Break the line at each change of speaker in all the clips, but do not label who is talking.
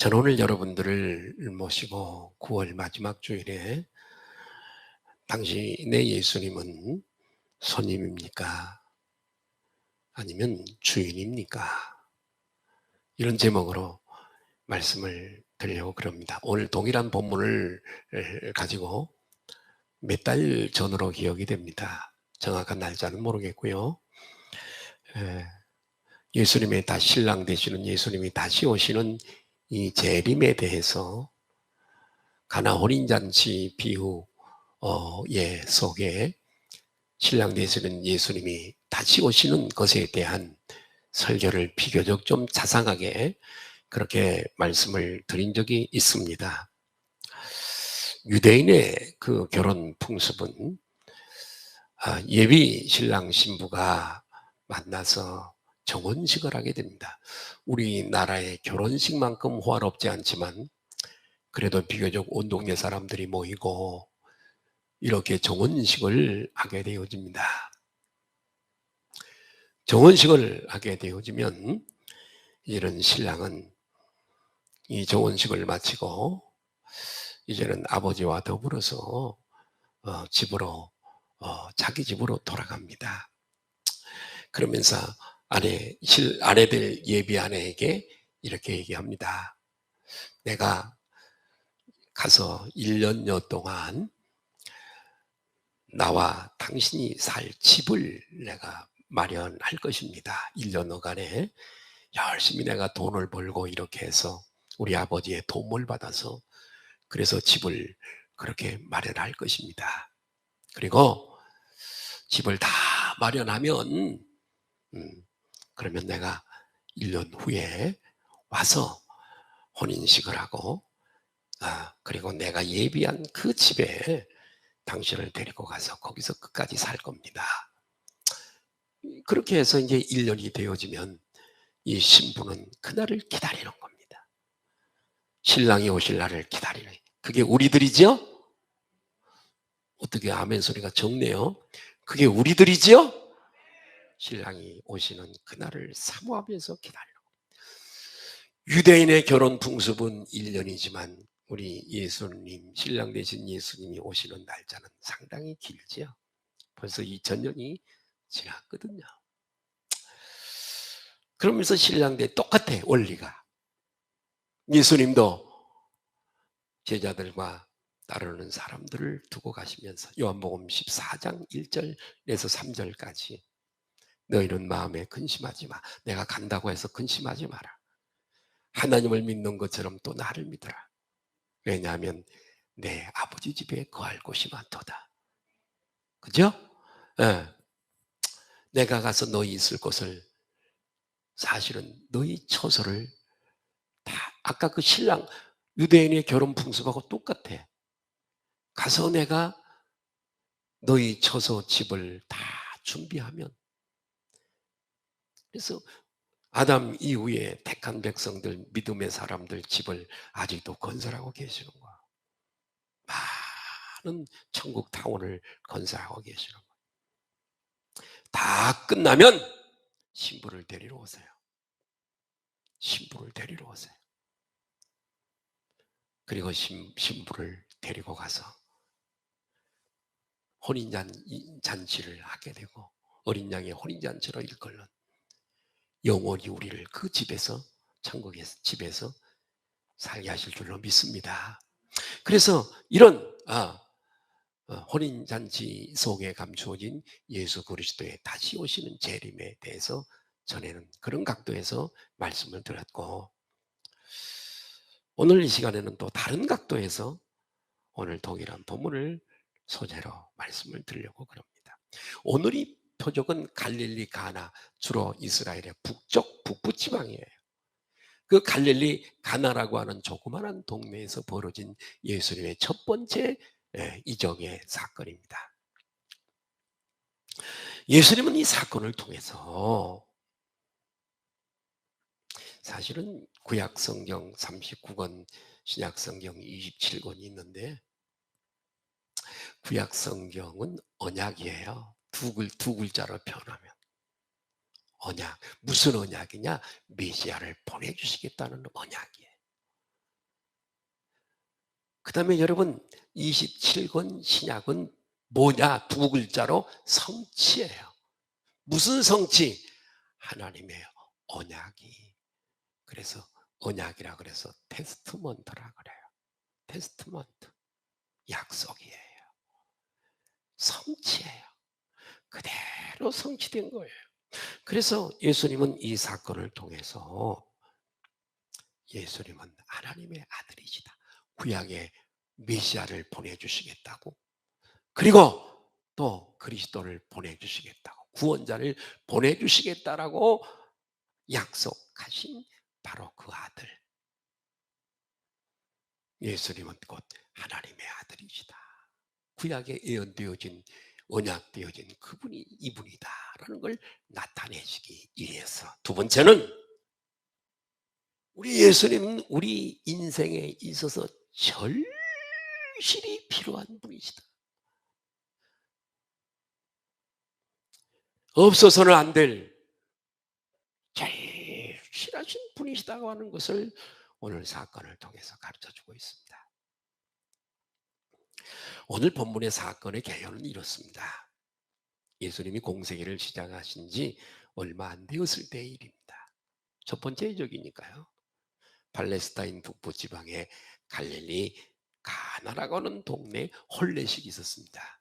저는 오늘 여러분들을 모시고 9월 마지막 주일에 당신의 예수님은 손님입니까? 아니면 주인입니까? 이런 제목으로 말씀을 드리려고 그럽니다. 오늘 동일한 본문을 가지고 몇 달 전으로 기억이 됩니다. 정확한 날짜는 모르겠고요. 예수님의 신랑 되시는 예수님이 다시 오시는 이 재림에 대해서 가나 혼인잔치 비유 속에 신랑 되시는 예수님이 다시 오시는 것에 대한 설교를 비교적 좀 자상하게 그렇게 말씀을 드린 적이 있습니다. 유대인의 그 결혼 풍습은 예비 신랑 신부가 만나서 정혼식을 하게 됩니다. 우리나라의 결혼식만큼 호화롭지 않지만 그래도 비교적 온 동네 사람들이 모이고 이렇게 정혼식을 하게 되어집니다. 정혼식을 하게 되어지면 이런 신랑은 이 정혼식을 마치고 이제는 아버지와 더불어서 집으로 자기 집으로 돌아갑니다. 그러면서 아내들 예비 아내에게 이렇게 얘기합니다. 내가 가서 1년여 동안 나와 당신이 살 집을 내가 마련할 것입니다. 1년여간에 열심히 내가 돈을 벌고 이렇게 해서 우리 아버지의 도움을 받아서 그래서 집을 그렇게 마련할 것입니다. 그리고 집을 다 마련하면 그러면 내가 1년 후에 와서 혼인식을 하고 그리고 내가 예비한 그 집에 당신을 데리고 가서 거기서 끝까지 살 겁니다. 그렇게 해서 이제 1년이 되어지면 이 신부는 그날을 기다리는 겁니다. 신랑이 오실 날을 기다리는. 그게 우리들이죠? 어떻게 아멘 소리가 적네요. 그게 우리들이죠? 신랑이 오시는 그날을 사모하면서 기다리는 겁니다. 유대인의 결혼 풍습은 1년이지만 우리 예수님, 신랑 되신 예수님이 오시는 날짜는 상당히 길죠. 벌써 2000년이 지났거든요. 그러면서 신랑 대 똑같아, 원리가. 예수님도 제자들과 따르는 사람들을 두고 가시면서 요한복음 14장 1절에서 3절까지 너희는 마음에 근심하지 마. 내가 간다고 해서 근심하지 마라. 하나님을 믿는 것처럼 또 나를 믿어라. 왜냐하면 내 아버지 집에 거할 곳이 많도다. 그죠? 예. 내가 가서 너희 있을 곳을 사실은 너희 처소를 다 아까 그 신랑 유대인의 결혼 풍습하고 똑같아. 가서 내가 너희 처소 집을 다 준비하면 그래서 아담 이후에 택한 백성들 믿음의 사람들 집을 아직도 건설하고 계시는 거야. 많은 천국 타운을 건설하고 계시는 거야. 다 끝나면 신부를 데리러 오세요. 신부를 데리러 오세요. 그리고 신부를 데리고 가서 혼인잔치를 하게 되고 어린 양의 혼인잔치로 일컬는 영원히 우리를 그 집에서 천국의 집에서 살게 하실 줄로 믿습니다. 그래서 이런 혼인잔치 속에 감추어진 예수 그리스도의 다시 오시는 재림에 대해서 전에는 그런 각도에서 말씀을 드렸고 오늘 이 시간에는 또 다른 각도에서 오늘 동일한 본문을 소재로 말씀을 드리려고 그럽니다. 오늘이 표적은 갈릴리 가나, 주로 이스라엘의 북부 지방이에요. 그 갈릴리 가나라고 하는 조그마한 동네에서 벌어진 예수님의 첫 번째 이적의 사건입니다. 예수님은 이 사건을 통해서 사실은 구약성경 39권, 신약성경 27권이 있는데 구약성경은 언약이에요. 두 글자로 표현하면 언약. 무슨 언약이냐? 메시아를 보내주시겠다는 언약이에요. 그 다음에 여러분 27권 신약은 뭐냐? 두 글자로 성취예요. 무슨 성취? 하나님의 언약이. 그래서 언약이라 그래서 테스트먼트라 그래요. 테스트먼트. 약속이에요. 성취예요. 그대로 성취된 거예요. 그래서 예수님은 이 사건을 통해서 예수님은 하나님의 아들이시다. 구약의 메시아를 보내주시겠다고. 그리고 또 그리스도를 보내주시겠다고. 구원자를 보내주시겠다라고 약속하신 바로 그 아들. 예수님은 곧 하나님의 아들이시다. 구약에 예언되어진 언약되어진 그분이 이분이다라는 걸 나타내시기 위해서. 두 번째는 우리 예수님은 우리 인생에 있어서 절실히 필요한 분이시다. 없어서는 안 될 절실하신 분이시다고 하는 것을 오늘 사건을 통해서 가르쳐주고 있습니다. 오늘 본문의 사건의 개요는 이렇습니다. 예수님이 공생애를 시작하신 지 얼마 안 되었을 때의 일입니다. 첫 번째 이적이니까요. 팔레스타인 북부 지방의 갈릴리 가나라고 하는 동네에 혼례식이 있었습니다.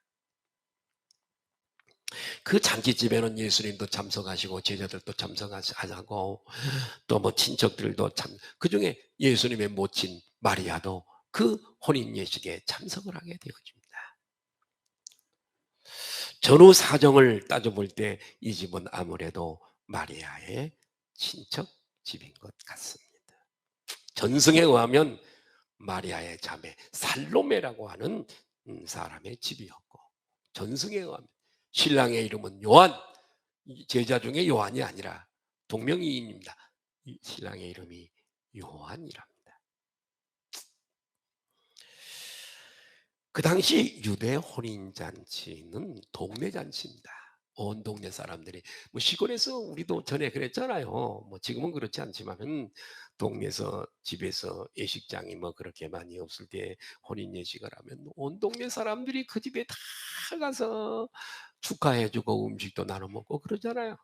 그 잔치집에는 예수님도 참석하시고 제자들도 참석하고 또 뭐 친척들도 그중에 예수님의 모친 마리아도 그 혼인 예식에 참석을 하게 되어집니다. 전후 사정을 따져볼 때 이 집은 아무래도 마리아의 친척 집인 것 같습니다. 전승에 의하면 마리아의 자매 살로메라고 하는 사람의 집이었고, 전승에 의하면 신랑의 이름은 요한, 제자 중에 요한이 아니라 동명이인입니다. 신랑의 이름이 요한이랍니다. 그 당시 유대 혼인잔치는 동네 잔치입니다. 온 동네 사람들이, 뭐 시골에서 우리도 전에 그랬잖아요. 뭐 지금은 그렇지 않지만은 동네에서 집에서 예식장이 뭐 그렇게 많이 없을 때 혼인 예식을 하면 온 동네 사람들이 그 집에 다 가서 축하해주고 음식도 나눠 먹고 그러잖아요.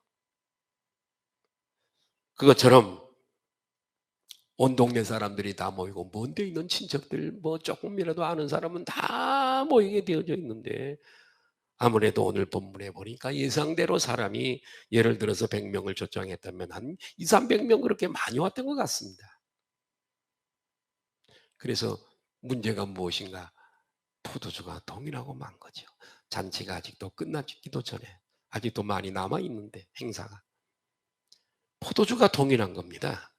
그것처럼 온 동네 사람들이 다 모이고 먼 데 있는 친척들 뭐 조금이라도 아는 사람은 다 모이게 되어져 있는데, 아무래도 오늘 본문에 보니까 예상대로 사람이 예를 들어서 100명을 초청했다면 한 2, 300명 그렇게 많이 왔던 것 같습니다. 그래서 문제가 무엇인가? 포도주가 동일하고 만 거죠. 잔치가 아직도 끝나지기도 전에 아직도 많이 남아 있는데 행사가 포도주가 동일한 겁니다.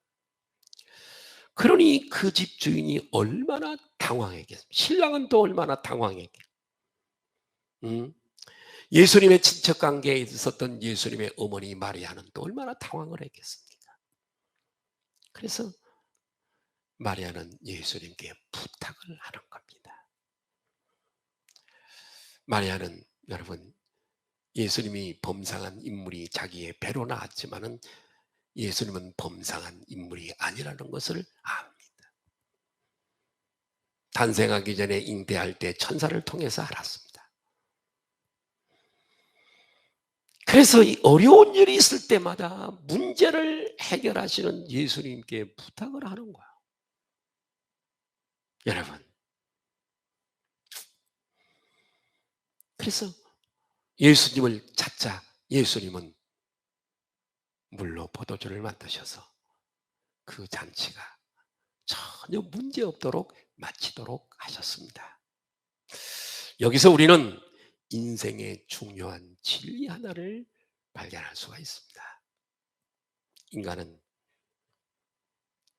그러니 그 집 주인이 얼마나 당황했겠습니까? 신랑은 또 얼마나 당황했겠습니까? 예수님의 친척 관계에 있었던 예수님의 어머니 마리아는 또 얼마나 당황을 했겠습니까? 그래서 마리아는 예수님께 부탁을 하는 겁니다. 마리아는 여러분, 예수님이 범상한 인물이 자기의 배로 나왔지만은 예수님은 범상한 인물이 아니라는 것을 압니다. 탄생하기 전에 잉태할 때 천사를 통해서 알았습니다. 그래서 이 어려운 일이 있을 때마다 문제를 해결하시는 예수님께 부탁을 하는 거야. 여러분, 그래서 예수님을 찾자 예수님은 물로 포도주를 만드셔서 그 잔치가 전혀 문제없도록 마치도록 하셨습니다. 여기서 우리는 인생의 중요한 진리 하나를 발견할 수가 있습니다. 인간은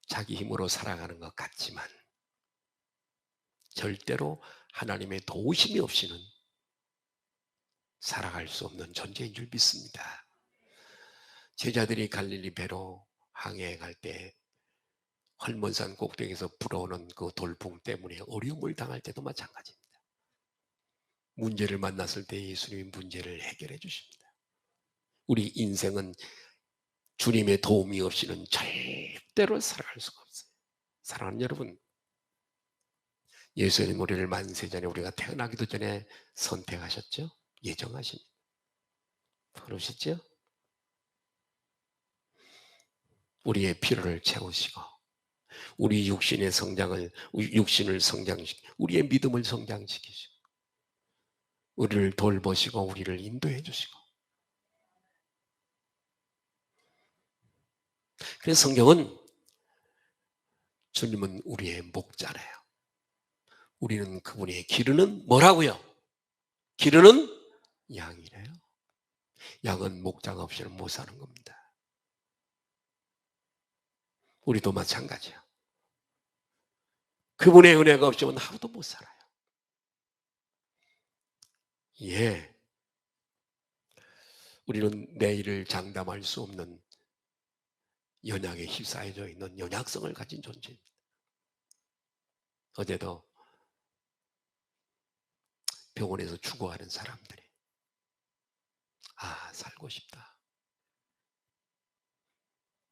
자기 힘으로 살아가는 것 같지만 절대로 하나님의 도우심이 없이는 살아갈 수 없는 존재인 줄 믿습니다. 제자들이 갈릴리 배로 항해할 때 헐몬산 꼭대기에서 불어오는 그 돌풍 때문에 어려움을 당할 때도 마찬가지입니다. 문제를 만났을 때 예수님이 문제를 해결해 주십니다. 우리 인생은 주님의 도움이 없이는 절대로 살아갈 수가 없어요. 사랑하는 여러분, 예수님 우리를 만세 전에, 우리가 태어나기도 전에 선택하셨죠? 예정하신. 그러셨죠? 우리의 필요를 채우시고 우리 육신의 성장을, 육신을 성장시키고 우리의 믿음을 성장시키시고 우리를 돌보시고 우리를 인도해 주시고. 그래서 성경은 주님은 우리의 목자래요. 우리는 그분의 기르는 뭐라고요? 기르는 양이래요. 양은 목자가 없이는 못 사는 겁니다. 우리도 마찬가지야. 그분의 은혜가 없으면 하루도 못 살아요. 예. 우리는 내일을 장담할 수 없는 연약에 휩싸여져 있는 연약성을 가진 존재입니다. 어제도 병원에서 죽어가는 사람들이, 아, 살고 싶다.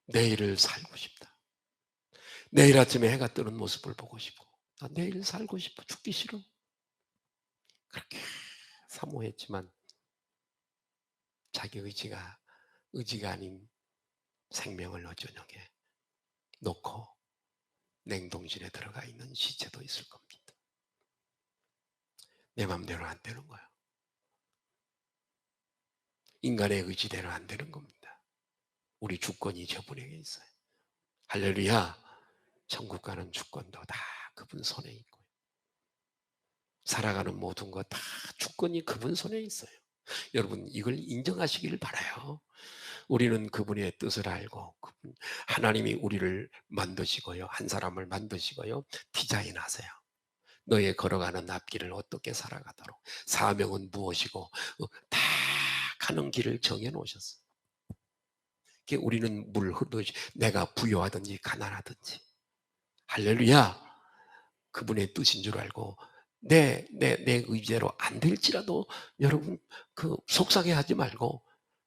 내일을 살고 싶다. 내일 아침에 해가 뜨는 모습을 보고 싶고, 나 내일 살고 싶어. 죽기 싫어. 그렇게 사모했지만 자기 의지가 아닌 생명을 어쩌녁에 놓고 냉동실에 들어가 있는 시체도 있을 겁니다. 내 맘대로 안 되는 거야. 인간의 의지대로 안 되는 겁니다. 우리 주권이 저분에게 있어요. 할렐루야. 천국 가는 주권도 다 그분 손에 있고요. 살아가는 모든 것 다 주권이 그분 손에 있어요. 여러분, 이걸 인정하시길 바라요. 우리는 그분의 뜻을 알고 하나님이 우리를 만드시고요, 한 사람을 만드시고요, 디자인하세요. 너의 걸어가는 앞길을 어떻게 살아가도록, 사명은 무엇이고 다 가는 길을 정해놓으셨어요. 우리는 물 흐르듯이 내가 부유하든지 가난하든지, 할렐루야, 그분의 뜻인 줄 알고 내 의지대로 안 될지라도 여러분 속상해하지 말고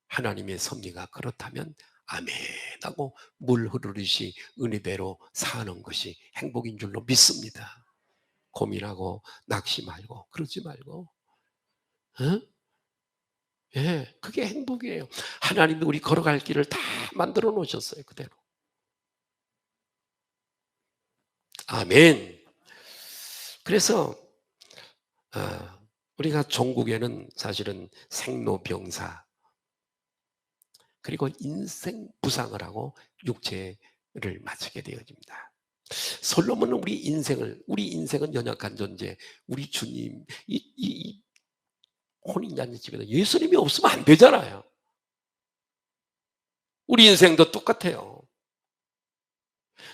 하나님의 섭리가 그렇다면 아멘 하고 물 흐르듯이 은혜대로 사는 것이 행복인 줄로 믿습니다. 고민하고 낙심 말고 그러지 말고, 어? 예, 그게 행복이에요. 하나님도 우리 걸어갈 길을 다 만들어 놓으셨어요. 그대로. 아멘. 그래서 우리가 종국에는 사실은 생로병사 그리고 인생 부상을 하고 육체를 마치게 되어집니다. 솔로몬은 우리 인생은 연약한 존재, 우리 주님, 이 혼인잔치집에서 예수님이 없으면 안 되잖아요. 우리 인생도 똑같아요.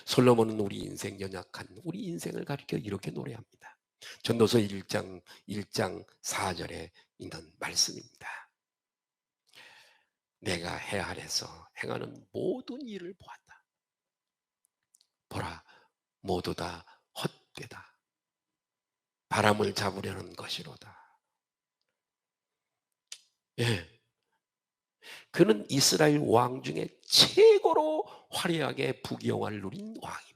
솔로몬은 우리 인생 연약한 우리 인생을 가리켜 이렇게 노래합니다. 전도서 1장 4절에 있는 말씀입니다. 내가 해 아래서 행하는 모든 일을 보았다. 보라, 모두 다 헛되다. 바람을 잡으려는 것이로다. 예. 그는 이스라엘 왕 중에 최고로 화려하게 부귀영화를 누린 왕입니다.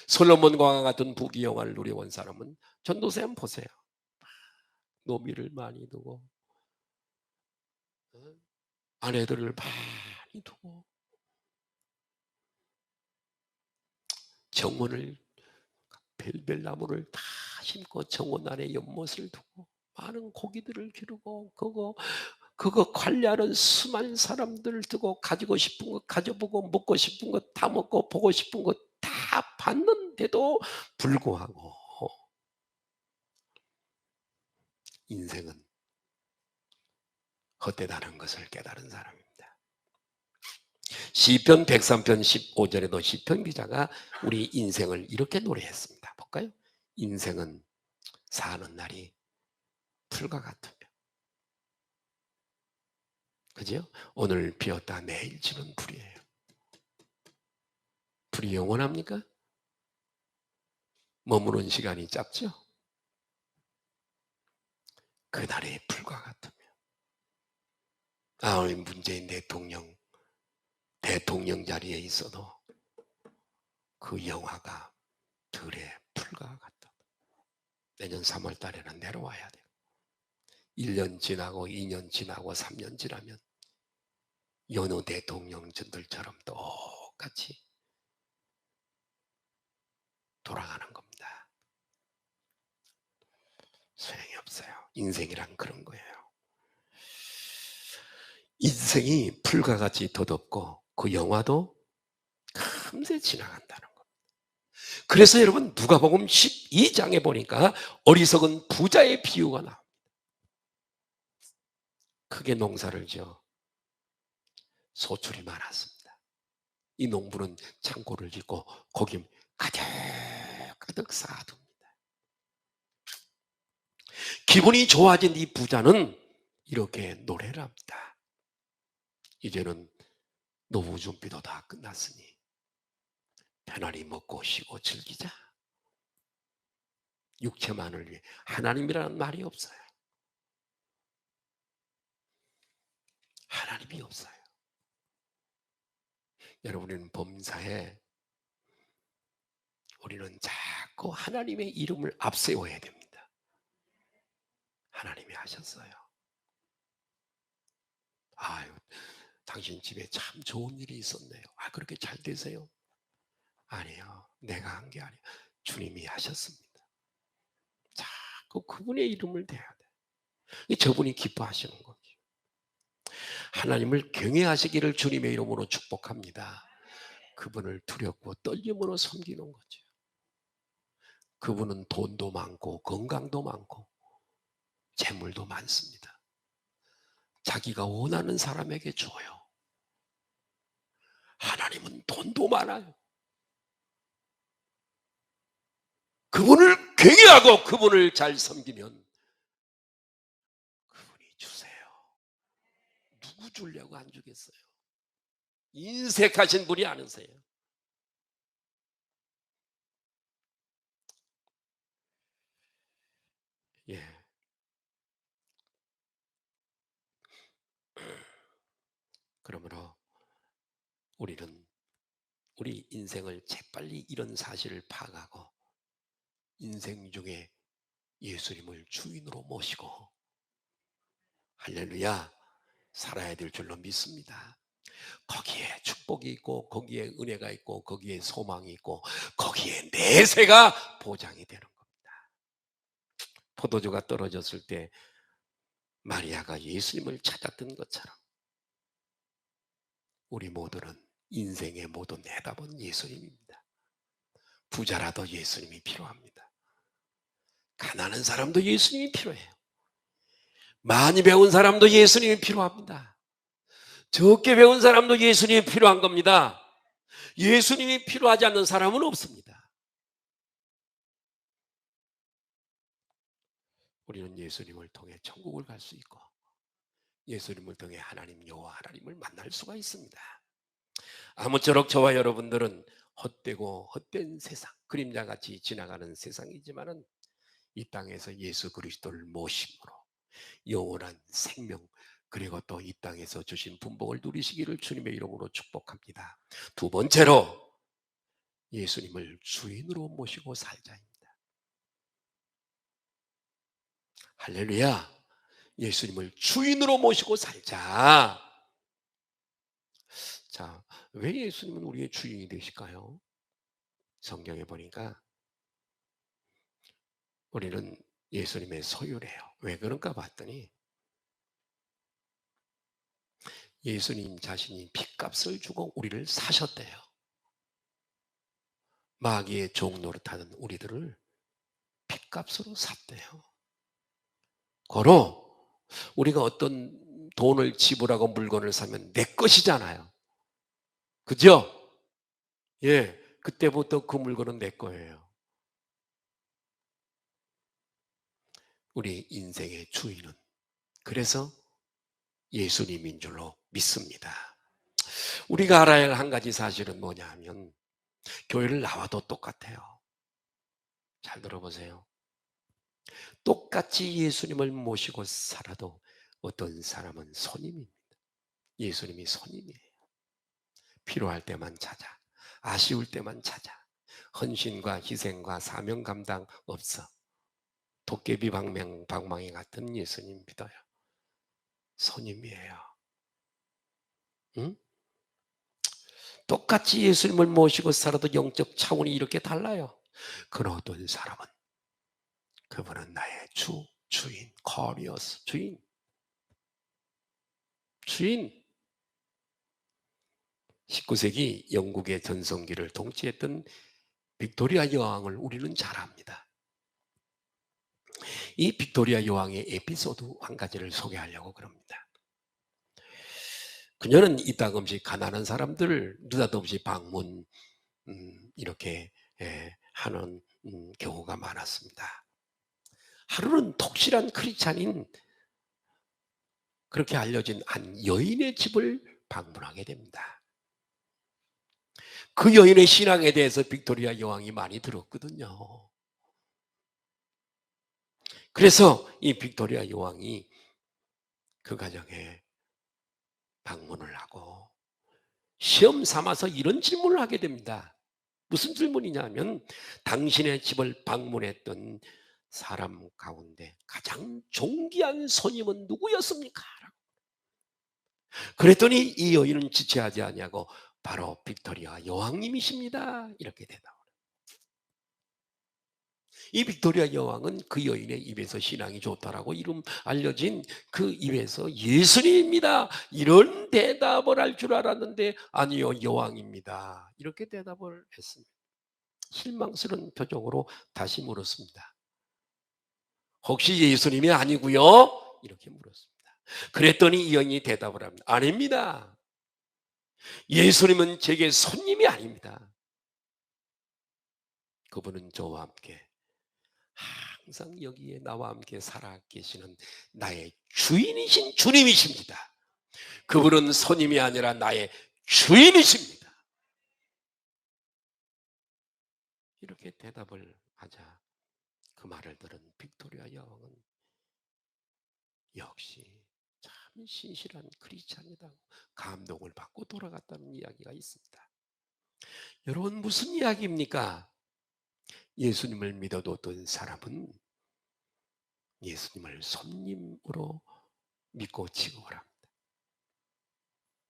솔로몬 왕과 같은 부귀영화를 누려온 사람은 전도서 한번 보세요. 노비를 많이 두고 아내들을 많이 두고 정원을 벨벨나무를 다 심고 정원 안에 연못을 두고 많은 고기들을 기르고 그거 관리하는 수많은 사람들을 두고 가지고 싶은 것 가져보고 먹고 싶은 것 다 먹고 보고 싶은 것 다 봤는데도 불구하고 인생은 헛되다는 것을 깨달은 사람입니다. 시편 103편 15절에도 시편 기자가 우리 인생을 이렇게 노래했습니다. 볼까요? 인생은 사는 날이 풀과 같으며, 그죠? 오늘 비었다 내일 지는 불이에요. 불이 영원합니까? 머무는 시간이 짧죠? 그날의 불과 같으며, 오늘 문재인 대통령 자리에 있어도 그 영화가 들의 불과 같다. 내년 3월 달에는 내려와야 돼요. 1년 지나고 2년 지나고 3년 지나면 여느 대통령전들처럼 똑같이 돌아가는 겁니다. 소용이 없어요. 인생이란 그런 거예요. 인생이 풀과 같이 덧없고 그 영화도 금세 지나간다는 겁니다. 그래서 여러분 누가복음 12장에 보니까 어리석은 부자의 비유가 나옵니다. 크게 농사를 지어 소출이 많았습니다. 이 농부는 창고를 짓고 거기 가득 쌓아둡니다. 기분이 좋아진 이 부자는 이렇게 노래를 합니다. 이제는 노후 준비도 다 끝났으니 편안히 먹고 쉬고 즐기자. 육체만을 위해. 하나님이라는 말이 없어요. 하나님이 없어요. 여러분, 범사에 우리는 자꾸 하나님의 이름을 앞세워야 됩니다. 하나님이 하셨어요. 아유, 당신 집에 참 좋은 일이 있었네요. 아, 그렇게 잘 되세요? 아니요, 내가 한 게 아니에요. 주님이 하셨습니다. 자꾸 그분의 이름을 대야 돼. 저분이 기뻐하시는 거죠. 하나님을 경외하시기를 주님의 이름으로 축복합니다. 그분을 두렵고 떨림으로 섬기는 거죠. 그분은 돈도 많고 건강도 많고 재물도 많습니다. 자기가 원하는 사람에게 줘요. 하나님은 돈도 많아요. 그분을 경외하고 그분을 잘 섬기면 그분이 주세요. 누구 주려고 안 주겠어요? 인색하신 분이 아니세요. 예. 그러므로 우리는 우리 인생을 재빨리 이런 사실을 파악하고 인생 중에 예수님을 주인으로 모시고 할렐루야 살아야 될 줄로 믿습니다. 거기에 축복이 있고 거기에 은혜가 있고 거기에 소망이 있고 거기에 내세가 보장이 되는 겁니다. 포도주가 떨어졌을 때 마리아가 예수님을 찾았던 것처럼 우리 모두는 인생의 모든 해답은 예수님입니다. 부자라도 예수님이 필요합니다. 가난한 사람도 예수님이 필요해요. 많이 배운 사람도 예수님이 필요합니다. 적게 배운 사람도 예수님이 필요한 겁니다. 예수님이 필요하지 않는 사람은 없습니다. 우리는 예수님을 통해 천국을 갈 수 있고 예수님을 통해 하나님 여호와 하나님을 만날 수가 있습니다. 아무쪼록 저와 여러분들은 헛되고 헛된 세상, 그림자같이 지나가는 세상이지만은 이 땅에서 예수 그리스도를 모심으로 영원한 생명 그리고 또 이 땅에서 주신 분복을 누리시기를 주님의 이름으로 축복합니다. 두 번째로 예수님을 주인으로 모시고 살자입니다. 할렐루야. 예수님을 주인으로 모시고 살자. 자, 왜 예수님은 우리의 주인이 되실까요? 성경에 보니까 우리는 예수님의 소유래요. 왜 그런가 봤더니 예수님 자신이 핏값을 주고 우리를 사셨대요. 마귀의 종 노릇하는 우리들을 핏값으로 샀대요. 고로 우리가 어떤 돈을 지불하고 물건을 사면 내 것이잖아요. 그죠? 예, 그때부터 그 물건은 내 거예요. 우리 인생의 주인은 그래서 예수님인 줄로 믿습니다. 우리가 알아야 할 한 가지 사실은 뭐냐 하면 교회를 나와도 똑같아요. 잘 들어보세요. 똑같이 예수님을 모시고 살아도 어떤 사람은 손님입니다. 예수님이 손님이에요. 필요할 때만 찾아. 아쉬울 때만 찾아. 헌신과 희생과 사명 감당 없어. 도깨비 방망이 같은 예수님 믿어요. 손님이에요. 응? 똑같이 예수님을 모시고 살아도 영적 차원이 이렇게 달라요. 그러나 어떤 사람은 그분은 나의 주인, 코리오스, 주인. 19세기 영국의 전성기를 통치했던 빅토리아 여왕을 우리는 잘 압니다. 이 빅토리아 여왕의 에피소드 한 가지를 소개하려고 그럽니다. 그녀는 이따금씩 가난한 사람들을 느닷없이 방문 이렇게 하는 경우가 많았습니다. 하루는 독실한 크리스찬인 그렇게 알려진 한 여인의 집을 방문하게 됩니다. 그 여인의 신앙에 대해서 빅토리아 여왕이 많이 들었거든요. 그래서 이 빅토리아 여왕이 그 가정에 방문을 하고 시험 삼아서 이런 질문을 하게 됩니다. 무슨 질문이냐면 당신의 집을 방문했던 사람 가운데 가장 존귀한 손님은 누구였습니까? 그랬더니 이 여인은 지체하지 아니하고 바로 빅토리아 여왕님이십니다. 이렇게 대답을. 이 빅토리아 여왕은 그 여인의 입에서 신앙이 좋다라고 이름 알려진 그 입에서 예수님입니다. 이런 대답을 할 줄 알았는데 아니요, 여왕입니다. 이렇게 대답을 했습니다. 실망스러운 표정으로 다시 물었습니다. 혹시 예수님이 아니고요? 이렇게 물었습니다. 그랬더니 이 여인이 대답을 합니다. 아닙니다. 예수님은 제게 손님이 아닙니다. 그분은 저와 함께 항상 여기에 나와 함께 살아 계시는 나의 주인이신 주님이십니다. 그분은 손님이 아니라 나의 주인이십니다. 이렇게 대답을 하자 그 말을 들은 빅토리아 여왕은 역시 참 신실한 크리스찬이다 감동을 받고 돌아갔다는 이야기가 있습니다. 여러분 무슨 이야기입니까? 예수님을 믿어뒀던 사람은 예수님을 손님으로 믿고 지급을 합니다.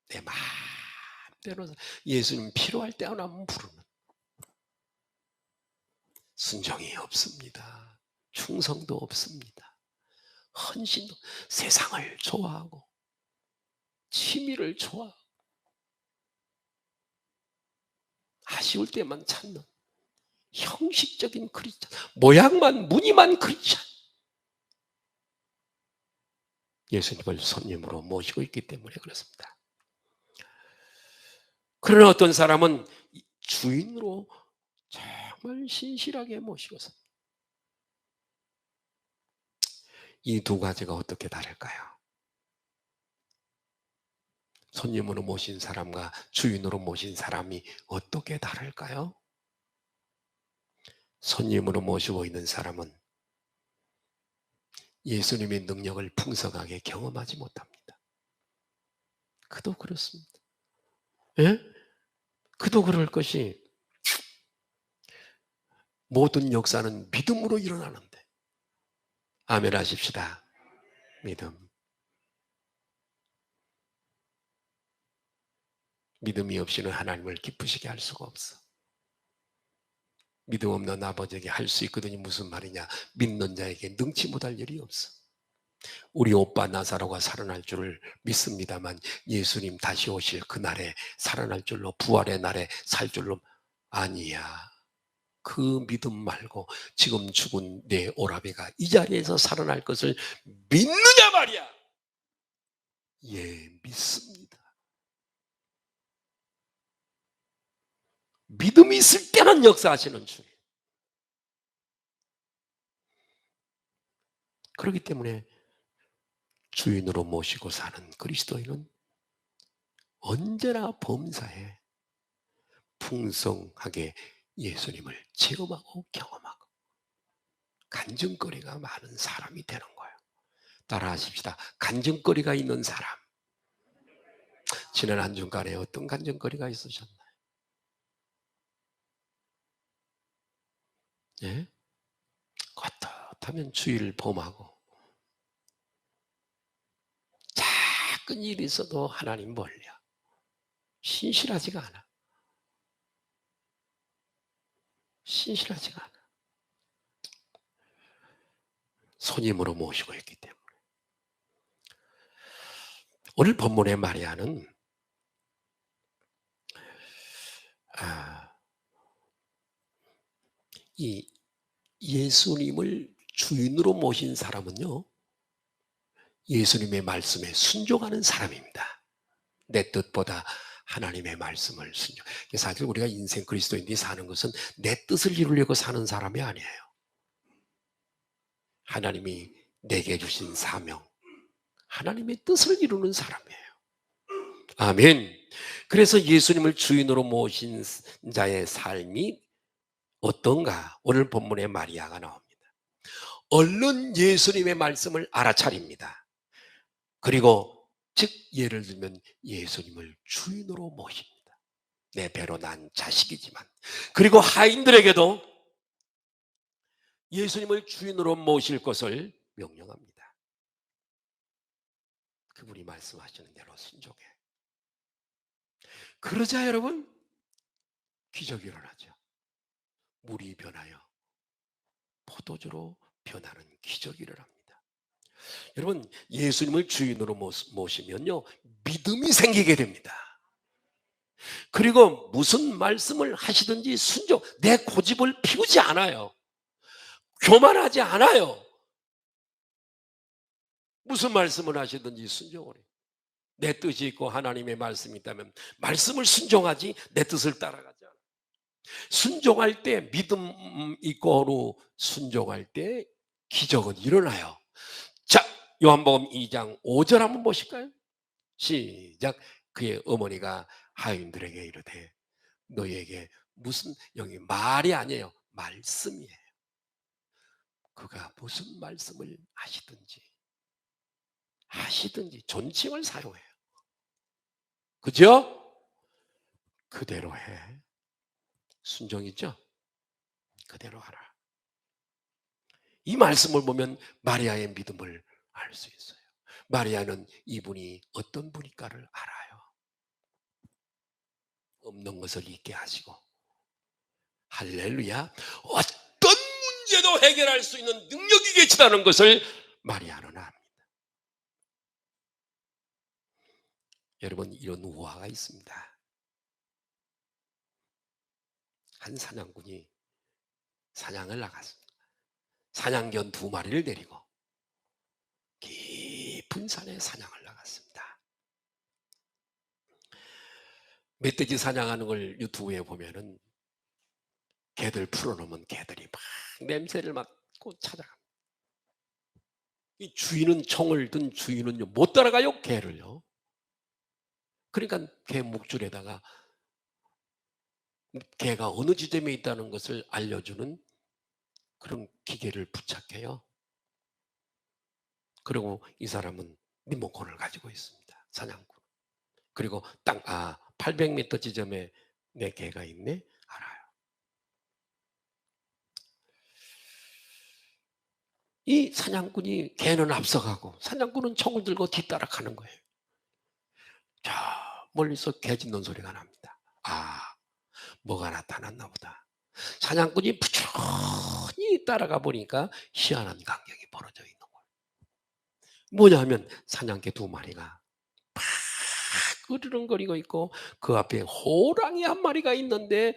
내 마음대로 예수님 필요할 때 하나 부르는 순종이 없습니다. 충성도 없습니다. 헌신도 세상을 좋아하고 취미를 좋아하고 아쉬울 때만 찾는 형식적인 크리스찬, 모양만 무늬만 크리스찬. 예수님을 손님으로 모시고 있기 때문에 그렇습니다. 그러나 어떤 사람은 주인으로 정말 신실하게 모시고서 이 두 가지가 어떻게 다를까요? 손님으로 모신 사람과 주인으로 모신 사람이 어떻게 다를까요? 손님으로 모시고 있는 사람은 예수님의 능력을 풍성하게 경험하지 못합니다. 그도 그렇습니다. 예? 그도 그럴 것이 모든 역사는 믿음으로 일어나는데 아멘 하십시다. 믿음. 믿음이 없이는 하나님을 기쁘시게 할 수가 없어. 믿음 없는 아버지에게 할 수 있거든요. 무슨 말이냐? 믿는 자에게 능치 못할 일이 없어. 우리 오빠 나사로가 살아날 줄을 믿습니다만 예수님 다시 오실 그날에 살아날 줄로 부활의 날에 살 줄로 아니야. 그 믿음 말고 지금 죽은 내 오라베가 이 자리에서 살아날 것을 믿느냐 말이야. 예, 믿습니다. 믿음이 있을 때는 역사하시는 주. 그렇기 때문에 주인으로 모시고 사는 그리스도인은 언제나 범사에 풍성하게 예수님을 체험하고 경험하고 간증거리가 많은 사람이 되는 거예요. 따라하십시다. 간증거리가 있는 사람. 지난 한 주간에 어떤 간증거리가 있으셨나요? 예? 하면 주의를 범하고 작은 일이 있어도 하나님 멀려. 신실하지가 않아. 신실하지가 않아. 손님으로 모시고 있기 때문에. 오늘 본문의 마리아는 이 예수님을 주인으로 모신 사람은요, 예수님의 말씀에 순종하는 사람입니다. 내 뜻보다 하나님의 말씀을 순종. 사실 우리가 인생 그리스도인들이 사는 것은 내 뜻을 이루려고 사는 사람이 아니에요. 하나님이 내게 주신 사명, 하나님의 뜻을 이루는 사람이에요. 아멘. 그래서 예수님을 주인으로 모신 자의 삶이 어떤가? 오늘 본문에 마리아가 나옵니다. 얼른 예수님의 말씀을 알아차립니다. 그리고 즉 예를 들면 예수님을 주인으로 모십니다. 내 배로 난 자식이지만. 그리고 하인들에게도 예수님을 주인으로 모실 것을 명령합니다. 그분이 말씀하시는 대로 순종해. 그러자 여러분 기적이 일어나죠. 물이 변하여 포도주로 변하는 기적이 일어납니다. 여러분 예수님을 주인으로 모시면요 믿음이 생기게 됩니다. 그리고 무슨 말씀을 하시든지 순종, 내 고집을 피우지 않아요. 교만하지 않아요. 무슨 말씀을 하시든지 순종을 해요. 내 뜻이 있고 하나님의 말씀이 있다면 말씀을 순종하지 내 뜻을 따라가지 않아요. 순종할 때 믿음 있고 순종할 때 기적은 일어나요. 자, 요한복음 2장 5절 한번 보실까요? 시작. 그의 어머니가 하인들에게 이르되 너희에게 무슨, 여기 말이 아니에요. 말씀이에요. 그가 무슨 말씀을 하시든지 존칭을 사용해요. 그죠? 그대로 해. 순종이죠? 그대로 하라. 이 말씀을 보면 마리아의 믿음을 알 수 있어요. 마리아는 이분이 어떤 분일까를 알아요. 없는 것을 있게 하시고, 할렐루야, 어떤 문제도 해결할 수 있는 능력이 계시다는 것을 마리아는 압니다. 여러분 이런 우화가 있습니다. 한 사냥꾼이 사냥을 나갔습니다. 사냥견 2마리를 데리고 깊은 산에 사냥을 나갔습니다. 멧돼지 사냥하는 걸 유튜브에 보면은 개들 풀어놓으면 개들이 막 냄새를 맡고 찾아갑니다. 이 주인은 총을 든 주인은요 못 따라가요, 개를요. 그러니까 개 목줄에다가 개가 어느 지점에 있다는 것을 알려주는 그런 기계를 부착해요. 그리고 이 사람은 리모컨을 가지고 있습니다. 사냥꾼. 그리고 딱 800m 지점에 내 개가 있네 알아요. 이 사냥꾼이 개는 앞서가고 사냥꾼은 총을 들고 뒤따라 가는 거예요. 저 멀리서 개 짖는 소리가 납니다. 뭐가 나타났나 보다. 사냥꾼이 부지런히 따라가 보니까 희한한 광경이 벌어져 있는 거예요. 뭐냐면 사냥개 2마리가 막 으르렁거리고 있고 그 앞에 호랑이 1마리가 있는데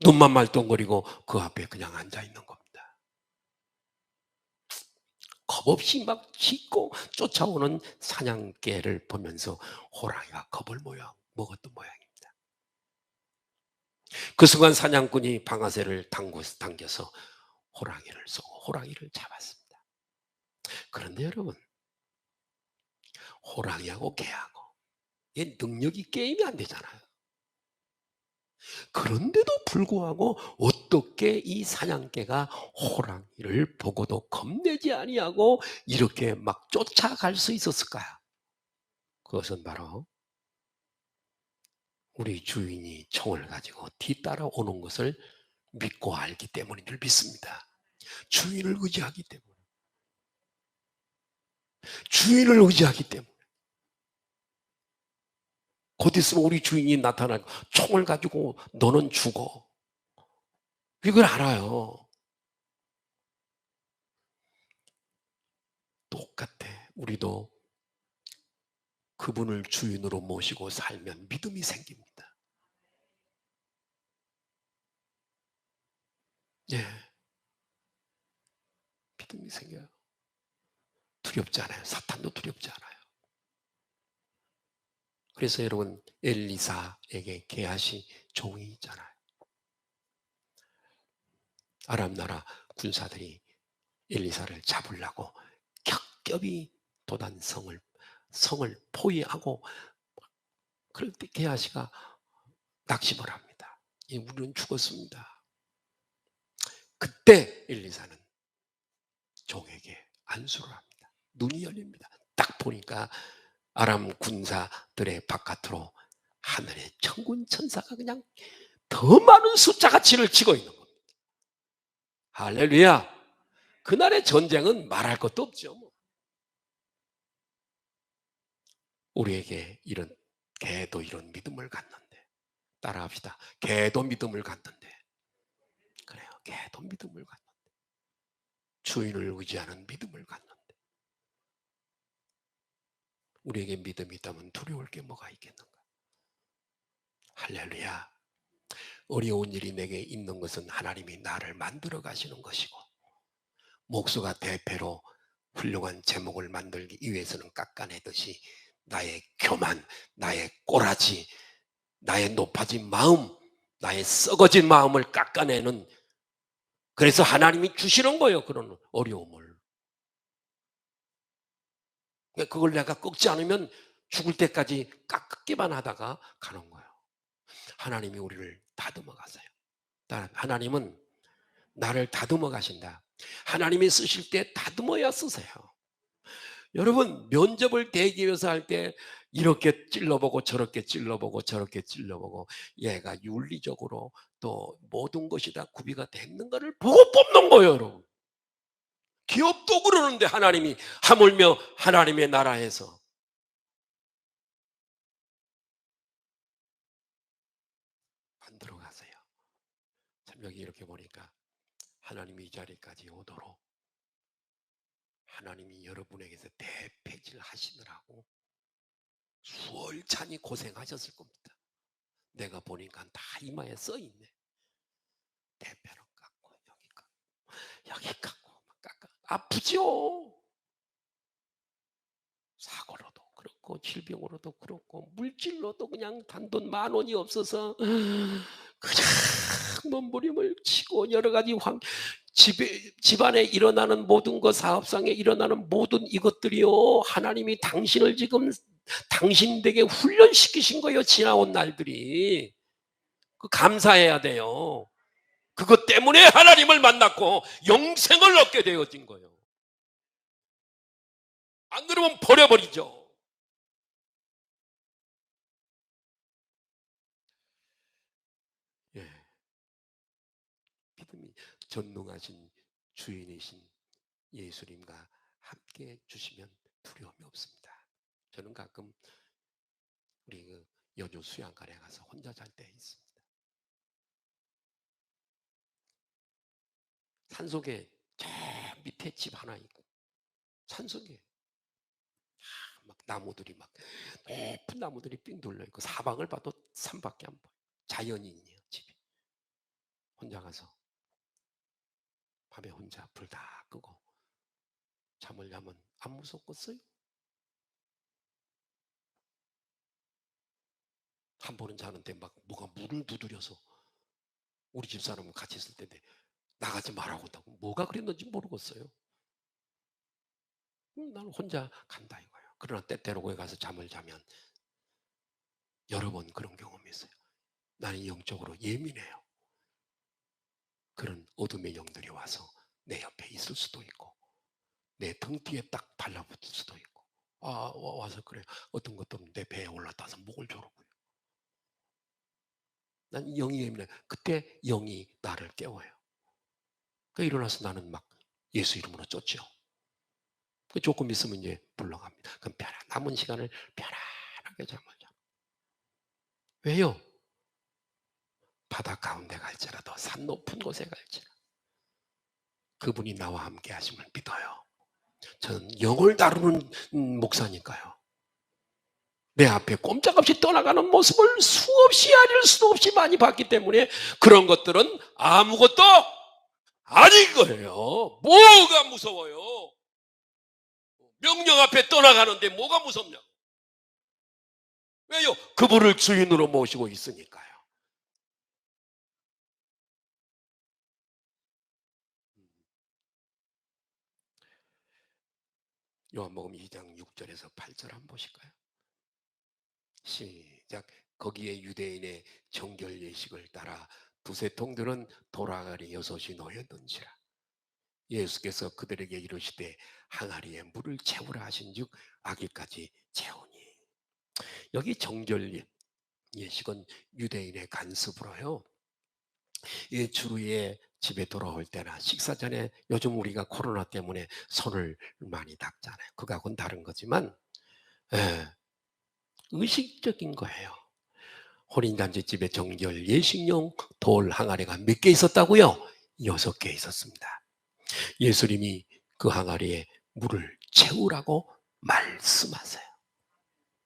눈만 말똥거리고 그 앞에 그냥 앉아 있는 겁니다. 겁없이 막 짖고 쫓아오는 사냥개를 보면서 호랑이가 겁을 먹었던 모양입니다. 그 순간 사냥꾼이 방아쇠를 당겨서 호랑이를 쏘고 호랑이를 잡았습니다. 그런데 여러분 호랑이하고 개하고 이 능력이 게임이 안 되잖아요. 그런데도 불구하고 어떻게 이 사냥개가 호랑이를 보고도 겁내지 아니하고 이렇게 막 쫓아갈 수 있었을까요? 그것은 바로 우리 주인이 총을 가지고 뒤따라오는 것을 믿고 알기 때문인 줄 믿습니다. 주인을 의지하기 때문에. 주인을 의지하기 때문에. 곧 있으면 우리 주인이 나타나고 총을 가지고 너는 죽어. 이걸 알아요. 똑같아. 우리도 그분을 주인으로 모시고 살면 믿음이 생깁니다. 예. 믿음이 생겨요. 두렵지 않아요. 사탄도 두렵지 않아요. 그래서 여러분 엘리사에게 게하시 종이 있잖아요. 아람 나라 군사들이 엘리사를 잡으려고 겹겹이 도단 성을 포위하고 그럴 때 게하시가 낙심을 합니다. 우리는 죽었습니다. 그때 엘리사는 종에게 안수를 합니다. 눈이 열립니다. 딱 보니까 아람 군사들의 바깥으로 하늘의 천군 천사가 그냥 더 많은 숫자가치를 치고 있는 겁니다. 할렐루야. 그날의 전쟁은 말할 것도 없죠. 우리에게 이런 개도 이런 믿음을 갖는데, 따라합시다. 개도 믿음을 갖는데, 그래요. 개도 믿음을 갖는데, 주인을 의지하는 믿음을 갖는데, 우리에게 믿음이 있다면 두려울 게 뭐가 있겠는가? 할렐루야. 어려운 일이 내게 있는 것은 하나님이 나를 만들어 가시는 것이고, 목수가 대패로 훌륭한 제목을 만들기 위해서는 깎아내듯이 나의 교만, 나의 꼬라지, 나의 높아진 마음, 나의 썩어진 마음을 깎아내는, 그래서 하나님이 주시는 거예요. 그런 어려움을. 그걸 내가 꺾지 않으면 죽을 때까지 깎기만 하다가 가는 거예요. 하나님이 우리를 다듬어 가세요. 하나님은 나를 다듬어 가신다. 하나님이 쓰실 때 다듬어야 쓰세요. 여러분, 면접을 대기위해서 할 때 이렇게 찔러보고 저렇게 찔러보고 저렇게 찔러보고 얘가 윤리적으로 또 모든 것이 다 구비가 됐는가를 보고 뽑는 거예요. 여러분, 기업도 그러는데 하나님이 하물며 하나님의 나라에서 만들어 가세요. 참, 여기 이렇게 보니까 하나님이 이 자리까지 오도록 하나님이 여러분에게서 대패질 하시느라고 수월찬이 고생하셨을 겁니다. 내가 보니까 다 이마에 써 있네. 대패로 깎고 여기 깎고 깎아. 아프죠. 사고로도 그렇고 질병으로도 그렇고 물질로도 그냥 단돈 10,000원이 없어서 그냥 몸부림을 치고 여러 가지 집안에 일어나는 모든 것, 사업상에 일어나는 모든 이것들이요, 하나님이 당신을 지금 당신에게 훈련시키신 거예요. 지나온 날들이. 그 감사해야 돼요. 그것 때문에 하나님을 만났고 영생을 얻게 되어진 거예요. 안 그러면 버려버리죠. 예. 믿음이 전능하신 주인이신 예수님과 함께 주시면 두려움이 없습니다. 저는 가끔 우리 그 여주 수양관에 가서 혼자 잘 때 있습니다. 산속에 저 밑에 집 하나 있고, 산속에 막 나무들이 막 높은 나무들이 삥 둘러 있고 사방을 봐도 산밖에 안 보여. 자연인이에요, 집이. 혼자 가서 밤에 혼자 불 다 끄고 잠을 자면 안 무섭겠어요? 한 번은 자는데 막 뭐가 문을 두드려서, 우리 집사람은 같이 있을 텐데 나가지 말라고 한다고 뭐가 그랬는지 모르겠어요. 나는 혼자 간다 이거예요. 그러나 때때로 거기 가서 잠을 자면 여러 번 그런 경험이 있어요. 나는 영적으로 예민해요. 그런 어둠의 영들이 와서 내 옆에 있을 수도 있고 내 등 뒤에 딱 달라붙을 수도 있고, 와서 그래. 어떤 것도 내 배에 올라타서 목을 조르고요. 난 영이 예민해. 그때 영이 나를 깨워요. 그 일어나서 나는 막 예수 이름으로 쫓죠. 조금 있으면 이제 물러갑니다. 그럼 남은 시간을 편안하게 잠을 자. 왜요? 바다 가운데 갈지라도 산 높은 곳에 갈지라도 그분이 나와 함께 하심을 믿어요. 저는 영을 다루는 목사니까요. 내 앞에 꼼짝없이 떠나가는 모습을 수없이 아닐 수도 없이 많이 봤기 때문에 그런 것들은 아무것도 아닌 거예요. 뭐가 무서워요? 명령 앞에 떠나가는데 뭐가 무섭냐고. 왜요? 그분을 주인으로 모시고 있으니까요. 요한복음 2장 6절에서 8절 한번 보실까요? 시작. 거기에 유대인의 정결 예식을 따라 두세 통들은 돌아가리 여섯이 놓였는지라. 예수께서 그들에게 이르시되 항아리에 물을 채우라 하신즉 아기까지 채우니. 여기 정결 예식은 유대인의 간습으로요. 주루에 집에 돌아올 때나 식사 전에 요즘 우리가 코로나 때문에 손을 많이 닦잖아요. 그거하고는 다른 거지만 의식적인 거예요. 혼인잔치집에 정결 예식용 돌 항아리가 몇 개 있었다고요? 6개 있었습니다. 예수님이 그 항아리에 물을 채우라고 말씀하세요.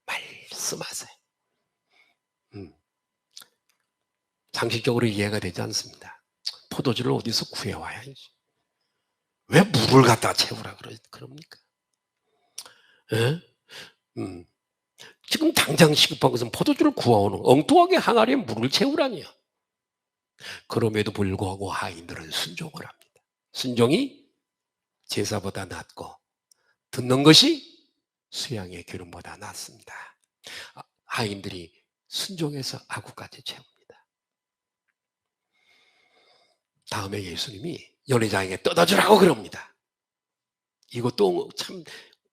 말씀하세요. 상식적으로 이해가 되지 않습니다. 포도주를 어디서 구해와야지. 왜 물을 갖다 채우라 그럽니까? 예? 지금 당장 시급한 것은 포도주를 구하오는 엉뚱하게 항아리에 물을 채우라니요. 그럼에도 불구하고 하인들은 순종을 합니다. 순종이 제사보다 낫고 듣는 것이 수양의 기름보다 낫습니다. 하인들이 순종해서 아구까지 채웁니다. 다음에 예수님이 연회장에게 떠다주라고 그럽니다. 이것도 참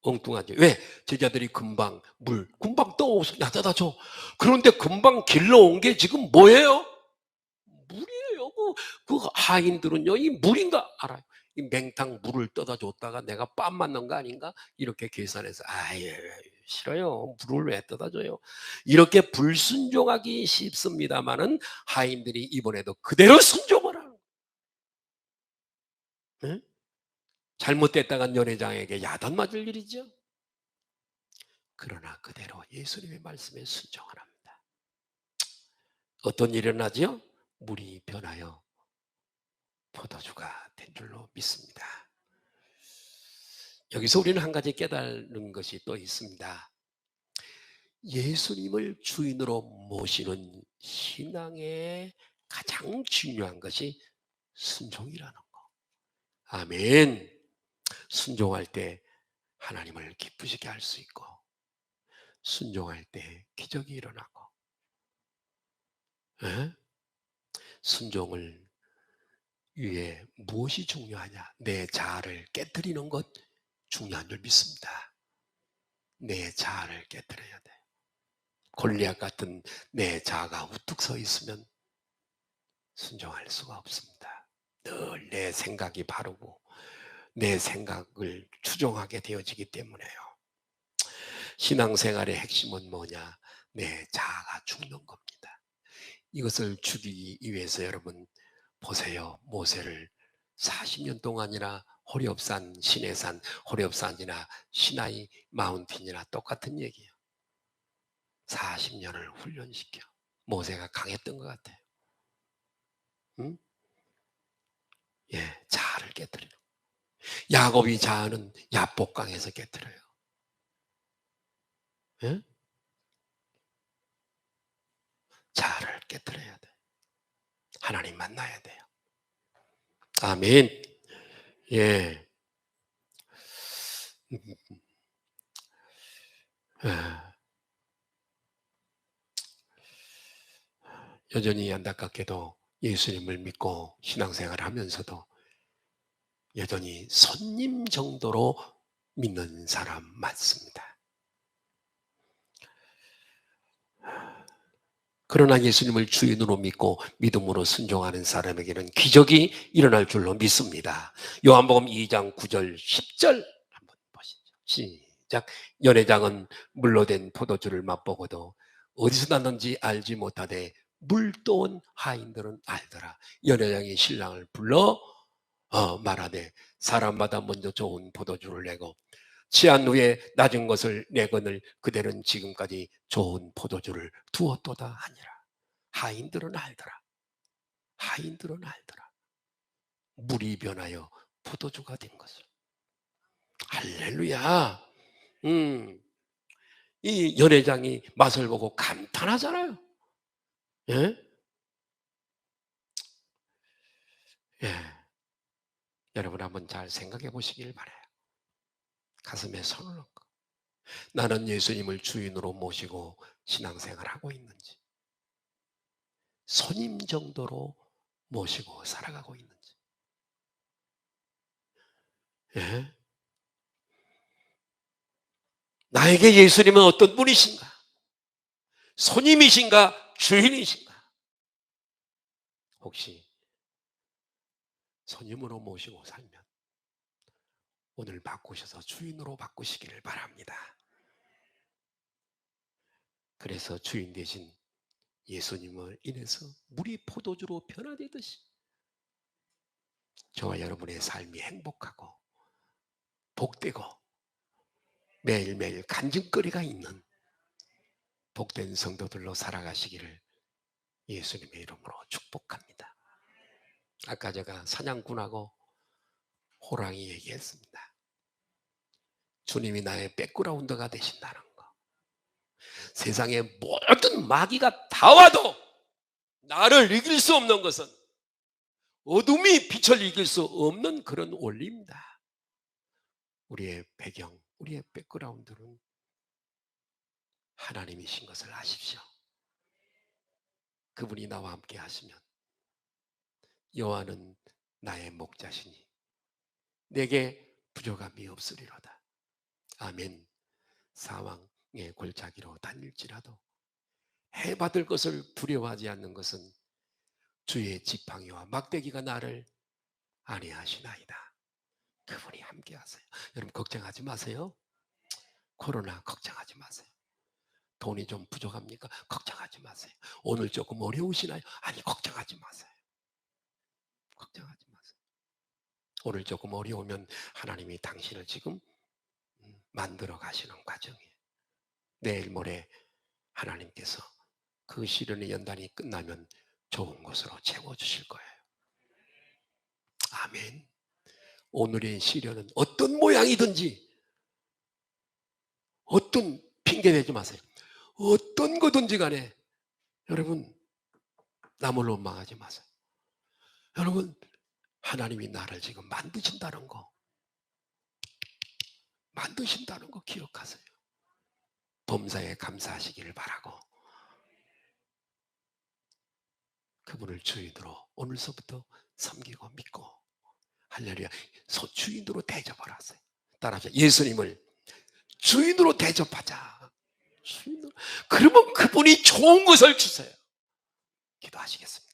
엉뚱하죠. 왜? 제자들이 금방 떠오서 야 떠다줘. 그런데 금방 길러온 게 지금 뭐예요? 물이에요. 그 하인들은요, 이 물인가 알아요. 이 맹탕 물을 떠다 줬다가 내가 빰 맞는 거 아닌가? 이렇게 계산해서, 아예, 싫어요. 물을 왜 떠다 줘요? 이렇게 불순종하기 쉽습니다만은 하인들이 이번에도 그대로 순종을 하는 거예요. 잘못됐다간 연회장에게 야단 맞을 일이죠. 그러나 그대로 예수님의 말씀에 순종을 합니다. 어떤 일이 일어나죠? 물이 변하여 포도주가 된 줄로 믿습니다. 여기서 우리는 한 가지 깨달는 것이 또 있습니다. 예수님을 주인으로 모시는 신앙의 가장 중요한 것이 순종이라는 거. 아멘. 순종할 때 하나님을 기쁘시게 할 수 있고 순종할 때 기적이 일어나고 순종을 위해 무엇이 중요하냐? 내 자아를 깨뜨리는 것 중요한 줄 믿습니다. 내 자아를 깨뜨려야 돼. 골리앗 같은 내 자아가 우뚝 서 있으면 순종할 수가 없습니다. 늘 내 생각이 바르고 내 생각을 추종하게 되어지기 때문에요. 신앙생활의 핵심은 뭐냐? 내 자아가 죽는 겁니다. 이것을 죽이기 위해서 여러분 보세요. 모세를 40년 동안이나 호렙산, 시내산, 호렙산이나 시나이 마운틴이나 똑같은 얘기예요. 40년을 훈련시켜. 모세가 강했던 것 같아요. 응? 예, 자아를 깨뜨리는. 야곱이 자아는 야복강에서 깨뜨려요. 예? 자아를 깨뜨려야 돼. 하나님 만나야 돼요. 아멘. 예. 여전히 안타깝게도 예수님을 믿고 신앙생활을 하면서도 여전히 손님 정도로 믿는 사람 많습니다. 그러나 예수님을 주인으로 믿고 믿음으로 순종하는 사람에게는 기적이 일어날 줄로 믿습니다. 요한복음 2장 9절 10절 한번 보시죠. 시작. 연회장은 물로 된 포도주를 맛보고도 어디서 났는지 알지 못하되 물도온 하인들은 알더라. 연회장이 신랑을 불러 말하되 사람마다 먼저 좋은 포도주를 내고 취한 후에 낮은 것을 내거늘 그대는 지금까지 좋은 포도주를 두었도다 하니라. 하인들은 알더라. 하인들은 알더라. 물이 변하여 포도주가 된 것을. 할렐루야. 이 연회장이 맛을 보고 감탄하잖아요. 예? 예. 여러분 한번 잘 생각해 보시길 바라요. 가슴에 손을 얹고 나는 예수님을 주인으로 모시고 신앙생활하고 있는지, 손님 정도로 모시고 살아가고 있는지. 예? 나에게 예수님은 어떤 분이신가? 손님이신가? 주인이신가? 혹시 손님으로 모시고 살면 오늘 바꾸셔서 주인으로 바꾸시기를 바랍니다. 그래서 주인 대신 예수님을 인해서 물이 포도주로 변화되듯이 저와 여러분의 삶이 행복하고 복되고 매일매일 간증거리가 있는 복된 성도들로 살아가시기를 예수님의 이름으로 축복합니다. 아까 제가 사냥꾼하고 호랑이 얘기했습니다. 주님이 나의 백그라운드가 되신다는 거. 세상에 모든 마귀가 다 와도 나를 이길 수 없는 것은 어둠이 빛을 이길 수 없는 그런 원리입니다. 우리의 배경, 우리의 백그라운드는 하나님이신 것을 아십시오. 그분이 나와 함께 하시면 여호와는 나의 목자시니 내게 부족함이 없으리로다. 아멘. 사망의 골짜기로 다닐지라도 해받을 것을 두려워하지 않는 것은 주의 지팡이와 막대기가 나를 안위하시나이다. 그분이 함께 하세요. 여러분 걱정하지 마세요. 코로나 걱정하지 마세요. 돈이 좀 부족합니까? 걱정하지 마세요. 오늘 조금 어려우시나요? 아니 걱정하지 마세요. 걱정하지 마세요. 오늘 조금 어려우면 하나님이 당신을 지금 만들어 가시는 과정이에요. 내일 모레 하나님께서 그 시련의 연단이 끝나면 좋은 것으로 채워주실 거예요. 아멘. 오늘의 시련은 어떤 모양이든지 어떤 핑계 대지 마세요. 어떤 거든지 간에 여러분 남을 원망하지 마세요. 여러분 하나님이 나를 지금 만드신다는 거 기억하세요. 범사에 감사하시기를 바라고 그분을 주인으로 오늘서부터 섬기고 믿고 할렐루야. 주인으로 대접하라세요. 따라하세요. 예수님을 주인으로 대접하자. 주인으로. 그러면 그분이 좋은 것을 주세요. 기도하시겠습니다.